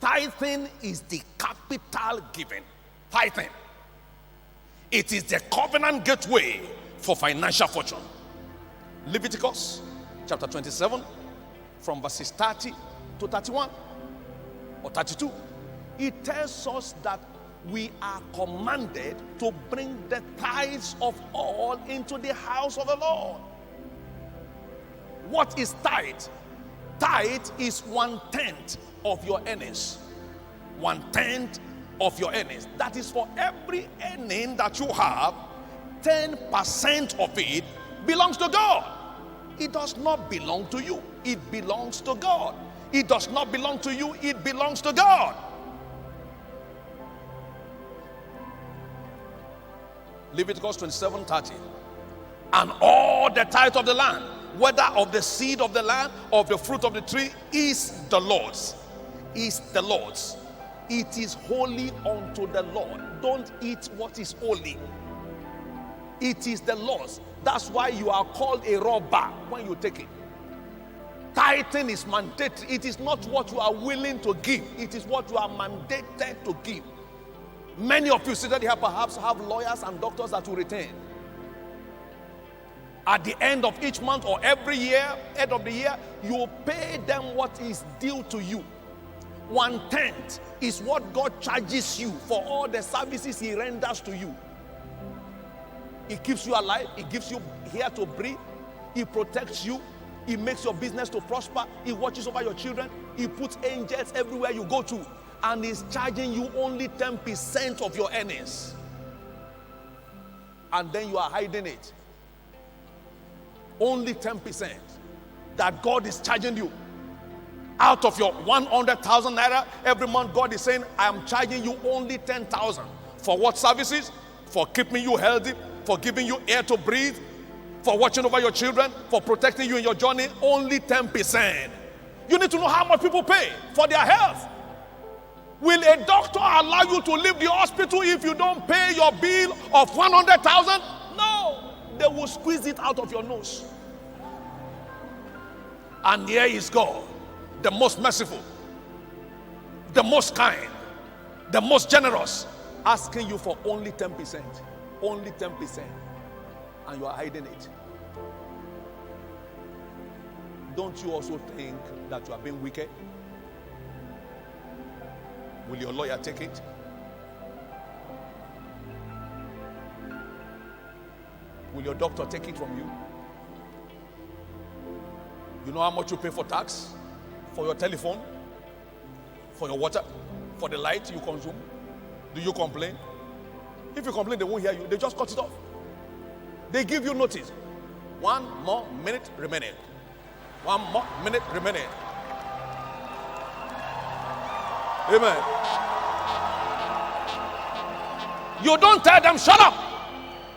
Tithing is the capital giving. Tithing. It is the covenant gateway for financial fortune. Leviticus chapter 27 from verses 30 to 31 or 32. It tells us that we are commanded to bring the tithes of all into the house of the Lord. What is tithe? Tithe is 1/10 of your earnings. 1/10 of your earnings. That is for every earning that you have, 10% of it belongs to God. It does not belong to you. It belongs to God. It does not belong to you. It belongs to God. Leviticus 27:30. And all the tithe of the land, whether of the seed of the land or of the fruit of the tree, is the Lord's. Is the Lord's. It is holy unto the Lord. Don't eat what is holy. It is the Lord's. That's why you are called a robber when you take it. Tithing is mandatory. It is not what you are willing to give. It is what you are mandated to give. Many of you seated here perhaps have lawyers and doctors that you retain. At the end of each month or every year, end of the year, you pay them what is due to you. 1/10 is what God charges you for all the services He renders to you. He keeps you alive. He gives you air to breathe. He protects you. He makes your business to prosper. He watches over your children. He puts angels everywhere you go to. And He's charging you only 10% of your earnings. And then you are hiding it. Only 10% that God is charging you. Out of your 100,000 naira every month, God is saying, I am charging you only 10,000. For what services? For keeping you healthy, for giving you air to breathe, for watching over your children, for protecting you in your journey. Only 10%. You need to know how much people pay for their health. Will a doctor allow you to leave the hospital if you don't pay your bill of 100,000? No. They will squeeze it out of your nose. And here is God, the most merciful, the most kind, the most generous, asking you for only 10%. Only 10%. And you are hiding it. Don't you also think that you are being wicked? Will your lawyer take it? Will your doctor take it from you? You know how much you pay for tax? For your telephone? For your water? For the light you consume? Do you complain? If you complain, they won't hear you. They just cut it off. They give you notice. 1 more minute remaining. 1 more minute remaining. Amen. You don't tell them, shut up.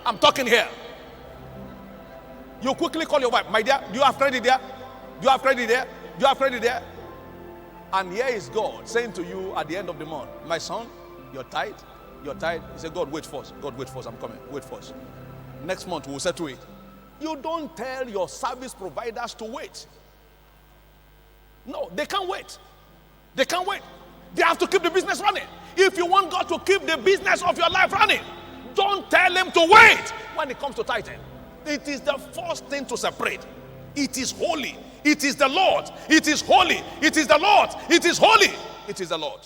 I'm talking here. You quickly call your wife. My dear, do you have credit there? Do you have credit there? Do you have credit there? And here is God saying to you at the end of the month, my son, you're tight. You're tight. He said, God, wait first. God, wait first. I'm coming. Wait first. Next month, we'll settle it. You don't tell your service providers to wait. No, they can't wait. They can't wait. They have to keep the business running. If you want God to keep the business of your life running, don't tell Him to wait when it comes to tithing. It is the first thing to separate. It is holy. It is the Lord. It is holy. It is the Lord. It is holy. It is the Lord.